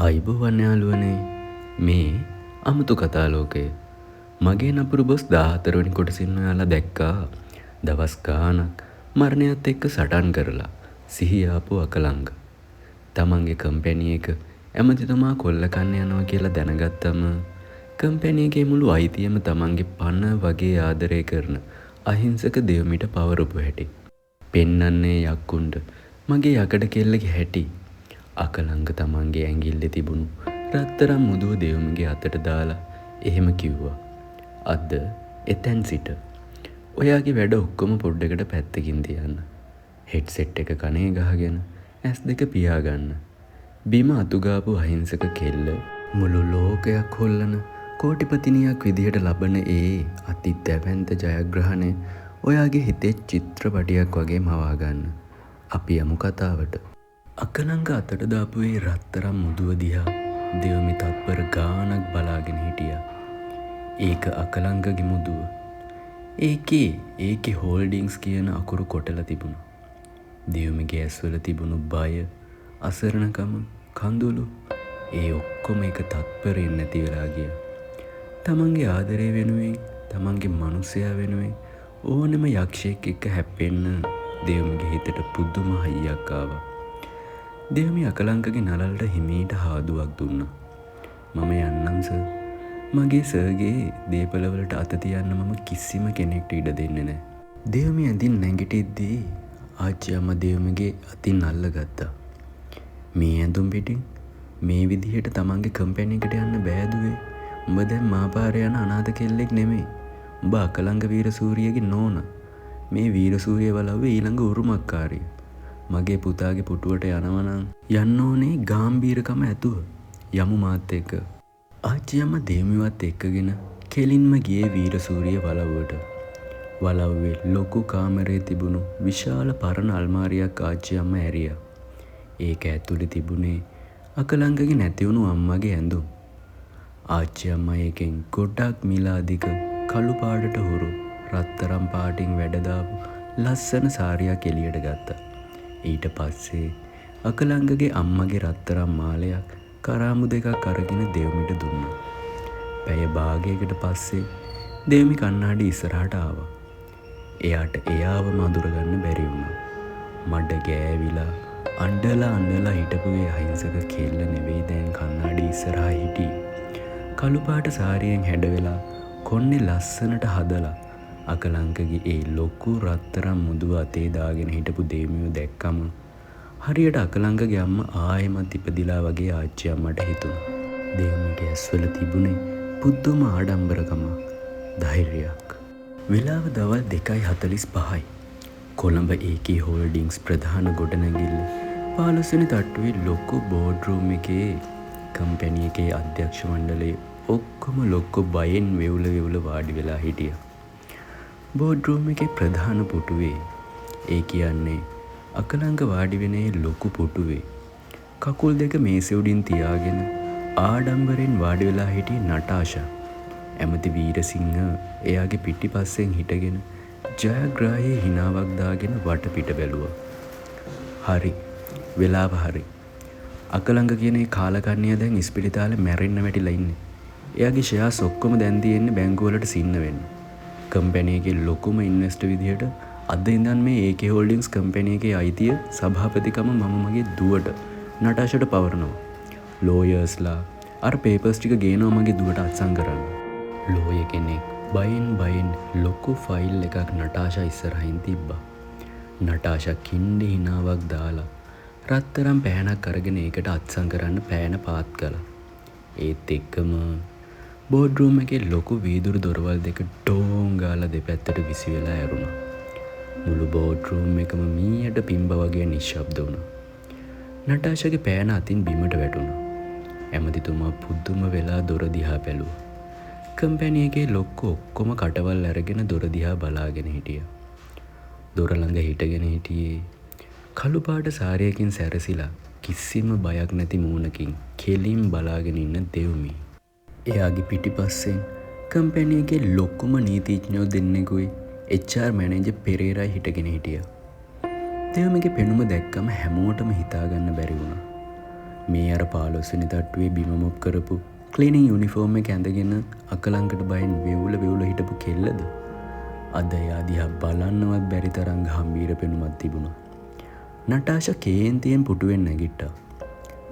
ආයිබෝවන් යාළුවනේ මේ අමුතු කතාලෝකය මගේ නපුරු බොස් 14 වෙනි කොටසින් ඔයාලා දැක්කා දවස් ගාණක් මරණයත් එක්ක සටන් කරලා සිහිය ආපු අකලංග තමන්ගේ කම්පැනි එක ඇමතිතුමා කොල්ල කන්න යනවා කියලා දැනගත්තම කම්පැනි එකේ මුළු අයිතියම තමන්ගේ පණ වගේ ආදරය කරන අහිංසක දෙවමිට පවරපු හැටි පෙන්නන්නේ යක්කුන්ට මගේ යකඩ කෙල්ලගේ හැටි අකලංග තමන්ගේ ඇඟිල්ලේ තිබුණු රත්තරන් මුදුව දෙවුමගේ අතට දාලා එහෙම කිව්වා. අද එතෙන් සිට ඔයාගේ වැඩ ඔක්කොම පොඩ්ඩකට පැත්තකින් තියන්න. හෙඩ්සෙට් එක කනේ ගහගෙන ඇස් දෙක පියාගන්න. බිම අතුගාපු අහිංසක කෙල්ල මුළු ලෝකයක් හොල්ලන කෝටිපතිනියක් විදිහට ලබන ඒ අති දැවැන්ත ජයග්‍රහණය ඔයාගේ හිතේ චිත්‍රපටියක් වගේ මවා ගන්න. අපි යමු කතාවට. අකලංග අතට දාපු ඒ රත්තරන් මුදුව දිහා දෙවමි තත්පර ගානක් බලාගෙන හිටියා. ඒක අකලංගගේ මුදුව. ඒකේ හෝල්ඩින්ග්ස් කියන අකුරු කොටලා තිබුණා. දෙවමිගේ ඇස්වල තිබුණු බය, අසරණකම, කඳුළු ඒ ඔක්කොම එක තත්පරෙන් නැති වෙලා ගියා. තමන්ගේ ආදරය වෙනුවෙන්, තමන්ගේ මනුස්සයා වෙනුවෙන් ඕනෙම යක්ෂයෙක් එක්ක හැප්පෙන්න දෙවමිගේ හිතට පුදුම හයියක් ආවා. දෙවමි අකලංගගේ නළලට හිමීට හාදුවක් දුන්නා. මම යන්නම් සර්. මගේ සර්ගේ දේපලවලට අත තියන්න මම කිසිම කෙනෙක්ට ඉඩ දෙන්නේ නැහැ. දෙවමි ඇඳින් නැගිටිද්දී ආච්චි අම්මා දෙවමිගේ අතින් අල්ලගත්තා. මේ ඇඳුම් පිටින් මේ විදිහට තමන්ගේ කම්පැනි එකට යන්න බෑදුවේ. උඹ දැන් මාපාරේ යන අනාථ කෙල්ලෙක් නෙමෙයි. උඹ අකලංග වීරසූරියගේ නෝනා. මේ වීරසූරිය වලව්වේ ඊළඟ උරුමකාරිය. මගේ පුතාගේ පුටුවට යනවනම් යන්න ඕනේ ගාම්භීරකම ඇතුව. යමු මාත් එක්ක. ආච්චි අම්මා දෙවමිවත් එක්කගෙන කෙලින්ම ගියේ වීරසූරිය වලව්වට. වලව්වේ ලොකු කාමරේ තිබුණු විශාල පරණ අල්මාරියක් ආච්චි අම්මා ඇරියා. ඒක ඇතුලේ තිබුණේ අකලංගගේ නැති වුණු අම්මගේ ඇඳුම්. ආච්චි අම්මා එකෙන් ගොඩක් මිල අධික කළු පාටට හුරු රත්තරන් පාටින් වැඩ දාපු ලස්සන සාරියක් එළියට ගත්තා. ඊට පස්සේ අකලංගගේ අම්මගේ රත්තරන් මාලයක් කරාමු දෙකක් අරගෙන දෙවමිට දුන්නා. පැය භාගයකට පස්සේ දෙවමි කණ්ණාඩි ඉස්සරහට ආවා. එයාට එයාව මඳුරගන්න බැරි වුණා. මඩ ගෑවිලා අඬලා හිටපු ඒ අහිංසක කෙල්ල නෙවෙයි දැන් කණ්ණාඩි ඉස්සරහා හිටියේ. කළු පාට සාරියෙන් හැඩවෙලා කොන්නේ ලස්සනට හදලා අකලංගගේ ඒ ලොකු රත්තරන් මුදුව අතේ දාගෙන හිටපු දෙවියෝ දැක්කම හරියට අකලංගගේ අම්මා ආයෙමත් ඉපදිලා වගේ ආච්චි අම්මට හිතුණා. දෙවියන්ගේ ඇස්වල තිබුණේ පුදුම ආඩම්බරකම, ධෛර්යයක්. වෙලාව දවල් 2:45යි. කොළඹ ඒකේ හෝල්ඩින්ග්ස් ප්‍රධාන ගොඩනැගිල්ල 15 වෙනි තට්ටුවේ ලොකු බෝඩ් රූම් එකේ කම්පැනි එකේ අධ්‍යක්ෂ මණ්ඩලයේ ඔක්කොම ලොකු බයෙන් වෙවුල වාඩි වෙලා හිටියා. බෝඩ් රූම් එකේ ප්‍රධාන පුටුවේ ඒ කියන්නේ අකලංග වාඩි වෙන ලොකු පුටුවේ කකුල් දෙක මේසෙ උඩින් තියාගෙන ආඩම්බරෙන් වාඩි වෙලා හිටියේ නටාෂා. ඇමති වීරසිංහ එයාගේ පිටිපස්සෙන් හිටගෙන ජයග්‍රාහී හිනාවක් දාගෙන වටපිට බැලුවා. හරි. වෙලාව හරි. අකලංග කියන ඒ කාලකන්ණිය දැන් ඉස්පිරිතාලේ මැරෙන්න වැටිලා ඉන්නේ. එයාගේ ෂෙයාර්ස් ඔක්කොම දැන් තියෙන්නේ බැංකුවලට සින්න වෙන්න. කම්පැනි එකේ ලොකුම ඉන්වෙස්ටර් විදිහට අද ඉඳන් මේ AK හෝල්ඩින්ග්ස් කම්පැනි එකේ අයිතිය සභාපතිකම මම මගේ දුවට නටාෂාට පවරනවා. ලෝයර්ස්ලා අර පේපර්ස් ටික ගේනවා මගේ දුවට අත්සන් කරන්න. ලෝයර් කෙනෙක් බයෙන් ලොකු ෆයිල් එකක් නටාෂා ඉස්සරහින් තිබ්බා. නටාෂා කිණ්ඩේ හිනාවක් දාලා රත්තරන් පෑනක් අරගෙන ඒකට අත්සන් කරන්න පෑන පාත් කළා. ඒත් එක්කම බෝඩ් රූම් එකේ ලොකු වීදුරු දොරවල් දෙක ඩෝං ගාලා දෙපැත්තට විසි වෙලා ඇරුණා. මුළු බෝඩ් රූම් එකම මීයට පිම්බ වගේ නිශ්ශබ්ද වුණා. නටාෂාගේ පෑන අතින් බිමට වැටුණා. ඇමතිතුමා පුදුම වෙලා දොර දිහා බැලුවා. කම්පැනි එකේ ලොක්කෝ ඔක්කොම කටවල් අරගෙන දොර දිහා බලාගෙන හිටියා. දොර ළඟ හිටගෙන හිටියේ කළු පාට සාරියකින් සැරසිලා කිසිම බයක් නැති මූණකින් කෙලින් බලාගෙන ඉන්න දෙව්මි. එයාගේ පිටිපස්සෙන් කම්පැනි එකේ ලොකුම නීතිඥයෝ දෙන්නෙකුයි HR මැනේජර් පෙරේරා හිටගෙන හිටියා. දෙව්මිගේ පෙනුම දැක්කම හැමෝටම හිතාගන්න බැරි වුණා. මේ අර 15 වෙනි තට්ටුවේ බිම මොප් කරපු ක්ලීනින් යුනිෆෝම් එක ඇඳගෙන අකලංකට බයෙන් වෙවුල හිටපු කෙල්ලද? අද එයා දිහා බලන්නවත් බැරි තරම් ගම්බීර පෙනුමක් තිබුණා. නටාෂා කේන්තියෙන් පුටුවෙන් නැගිට්ටා.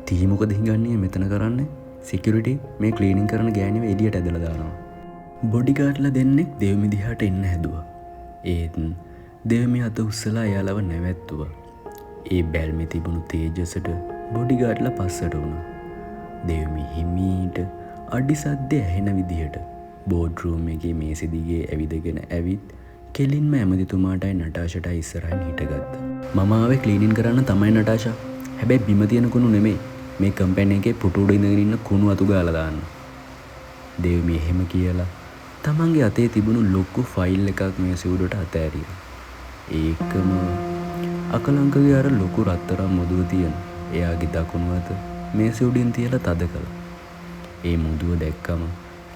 "තී මොකද හිඟන්නේ මෙතන කරන්නේ? සිකියුරිටි මේ ක්ලීනින් කරන ගෑණිව එළියට ඇදලා දානවා." බොඩිගාඩ්ලා දෙන්නෙක් දෙව්මි දිහාට එන්න හැදුවා. ඒත් දෙව්මි අත උස්සලා එයාලව නැවැත්තුවා. ඒ බැල්මේ තිබුණු තේජසට බොඩිගාඩ්ලා පස්සට වුණා. දෙව්මි හිමීට අඩි සද්දේ ඇහෙන විදිහට බෝඩ් රූම් එකේ මේසෙ දිගේ ඇවිදගෙන ඇවිත් කෙලින්ම ඇමතිතුමාටයි නටාෂාටයි ඉස්සරහින් හිටගත්තා. "මම ආවේ ක්ලීනින් කරන්න තමයි නටාෂා. හැබැයි බිම තියෙන කුණු නෙමෙයි. මේ කම්පැනි එකේ පුටු උඩ ඉඳගෙන ඉන්න කුණු අතු ගාලා දාන්න." දෙව්මි එහෙම කියලා තමන්ගේ අතේ තිබුණු ලොකු ෆයිල් එකක් මේසෙ උඩට අතෑරියා. ඒකම අකලංකගේ අර ලොකු රත්තරන් මුදුව තියෙන එයාගේ දකුණු අත මේසෙ උඩින් තියලා තද කළා. ඒ මුදුව දැක්කම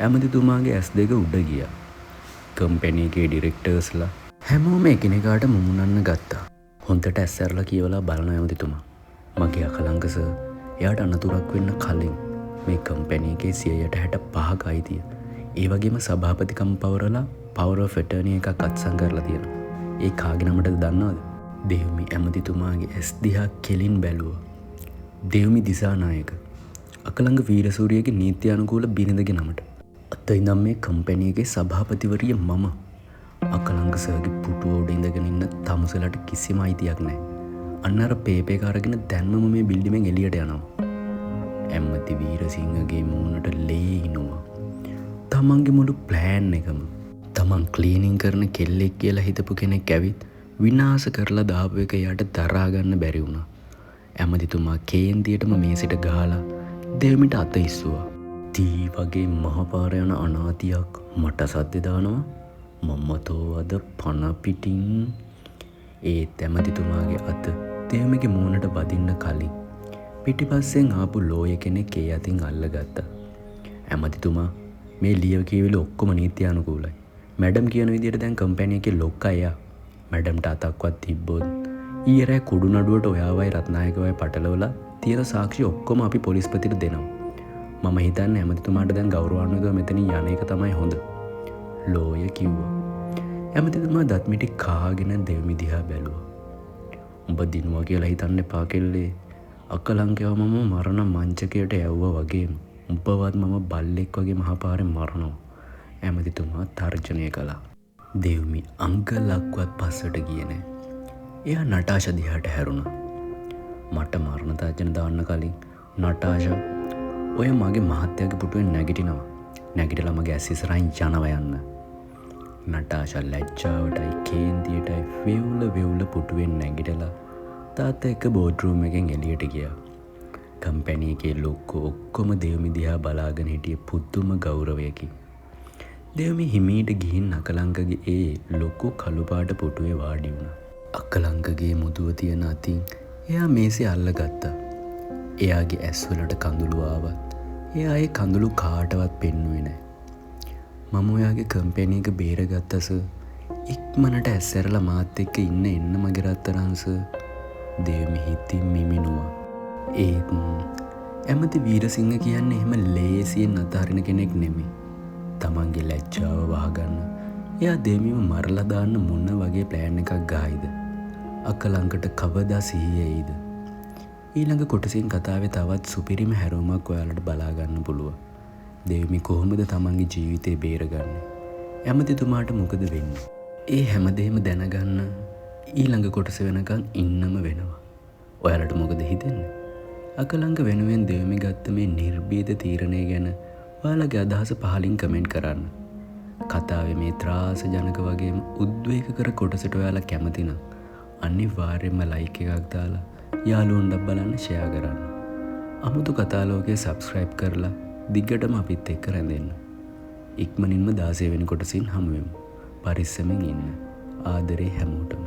ඇමතිතුමාගේ ඇස් දෙක උඩ ගියා. කම්පැනි එකේ ඩිරෙක්ටර්ස්ලා හැමෝම එකිනෙකාට මුමුණන්න ගත්තා. හොන්දට ඇස් ඇරලා කියවලා බලන ඇමතිතුමා, "මගේ අකලංක සර්, එයාට අනතුරක් වෙන්න කලින් මේ කම්පැනි එකේ 65%ක අයිතිය, ඒ වගේම සභාපතිකම් පවරලා පවර් ඔෆ් ඇටර්නි එකක් අත්සන් කරලා තියෙනවා. ඒ කාගේ නමටද දන්නවද?" දෙව්මි ඇමතිතුමාගේ ඇස් දිහා කෙලින් බැලුවා. දෙව්මි දිසානායක, අකලංක වීරසූරියගේ නීත්‍යානුකූල බිරිඳගේ නමට. අද ඉඳන් මේ කම්පැනි එකේ සභාපතිවරිය මම. අකලංක සර්ගේ පුටුව උඩ ඉඳගෙන ඉන්න තමුසලට කිසිම අයිතියක් නැහැ. අන්න අර පේපේ එක අරගෙන දැන්මම මේ බිල්ඩිමෙන් එළියට යනවා. ඇමති වීරසිංහගේ මූණට ලේ හිනුවා. තමන්ගේ මුළු ප්ලෑන් එකම තමන් ක්ලීනින් කරන කෙල්ලෙක් කියලා හිතපු කෙනෙක් ඇවිත් විනාශ කරලා දාපු එක එයාට දරා ගන්න බැරි වුණා. ඇමතිතුමා කේන්තියටම මේසෙට ගහලා දෙව්මිට අත ඉස්සුවා. "තී වගේ මහපාර යන අනාතියක් මට සද්දේ දානවා. මම තෝ අද පණ පිටින්." ඒත් ඇමතිතුමාගේ අත දෙව්මිගේ මූණට වදින්න කලින් පිටිපස්සෙන් ආපු ලෝය කෙනෙක් ඒ අතින් අල්ලගත්තා. "ඇමතිතුමා, මේ ලියව කියවිල ඔක්කොම නීත්‍යානුකූලයි. මැඩම් කියන විදිහට දැන් කම්පැනි එකේ ලොක්කා එයා. මැඩම්ට අතක්වත් තිබ්බොත් ඊයේ රෑ කුඩු නඩුවට ඔයාවයි රත්නායකවයි පටලවලා තියෙන සාක්ෂි ඔක්කොම අපි පොලිස්පතිට දෙනවා. මම හිතන්නේ ඇමතිතුමාට දැන් ගෞරවාන්විතව මෙතනින් යන එක තමයි හොඳ." ලෝය කිව්වා. ඇමතිතුමා දත් මිටි කාගෙන දෙව්මි දිහා බැලුවා. "උඹ දිනුවා කියලා හිතන්න එපා කෙල්ලේ. අකලංකව මම මරණ මංචකයට යවුවා වගේම උඹවත් මම බල්ලෙක් වගේ මහපාරෙන් මරනවා." ඇමතිතුමා තර්ජනය කළා. දෙව්මි අංගලක්වත් පස්සට ගියේ නැහැ. එයා නටාෂා දිහාට හැරුණා. "මට මරණ තර්ජන දාන්න කලින් නටාෂා, ඔය මගේ මහත්තයාගේ පුටුවෙන් නැගිටිනවා. නැගිටලා මගේ ඇස් ඉස්සරහින් යනවා යන්න." නටාෂා ලැජ්ජාවටයි කේන්තියටයි වෙවුල පුටුවෙන් නැගිටලා තාත්තා එක්ක බෝඩ් රූම් එකෙන් එළියට ගියා. කම්පැනි එකේ ලොක්කෝ ඔක්කොම දෙව්මි දිහා බලාගෙන හිටියේ පුදුම ගෞරවයකින්. දෙව්මි හිමීට ගිහින් අකලංකගේ ඒ ලොකු කළු පාට පුටුවේ වාඩි වුණා. අකලංකගේ මුදුව තියෙන අතින් එයා මේසෙ අල්ලගත්තා. එයාගේ ඇස්වලට කඳුළු ආවත් එයා ඒ කඳුළු කාටවත් පෙන්නුවේ නැහැ. "මම ඔයාගේ කම්පැනි එක බේරගත්තා සර්. ඉක්මනට ඇස් ඇරලා මාත් එක්ක එන්න මගේ රත්තරන් සර්." දෙව්මි හිතින් මිමිනුවා. ඒත් ඇමති වීරසිංහ කියන්නේ එහෙම ලේසියෙන් අතාරින කෙනෙක් නෙමෙයි. තමන්ගේ ලැජ්ජාව වහගන්න එයා දෙව්මිව මරලා දාන්න මොන වගේ ප්ලෑන් එකක් ගායිද? අකලංකට කවදා සිහිය එයිද? ඊළඟ කොටසින් කතාවේ තවත් සුපිරිම හැරවුමක් ඔයාලට බලා ගන්න පුළුවන්. දෙව්මි කොහොමද තමන්ගේ ජීවිතේ බේරගන්නේ? ඇමතිතුමාට මොකද වෙන්නේ? ඒ හැමදේම දැනගන්න ඊළඟ කොටස වෙනකන් ඉන්නම වෙනවා. ඔයාලට මොකද හිතෙන්නේ? අකලංක වෙනුවෙන් දෙව්මි ගත්ත මේ නිර්භීත තීරණය ගැන ඔයාලගේ අදහස පහලින් කමෙන්ට් කරන්න. කතාවේ මේ ත්‍රාසජනක වගේම උද්වේගකර කොටසට ඔයාලා කැමති නම් අනිවාර්යයෙන්ම ලයික් එකක් දාලා යාළුවන්ට බලන්න ෂෙයා කරන්න. අමුතු කතාලෝකයේ සබ්ස්ක්‍රයිබ් කරලා දිගටම අපිත් එක්ක රැඳෙන්න. ඉක්මනින්ම 16 වෙනි කොටසින් හමු වෙමු. පරිස්සමෙන් ඉන්න. ආදරේ හැමෝටම.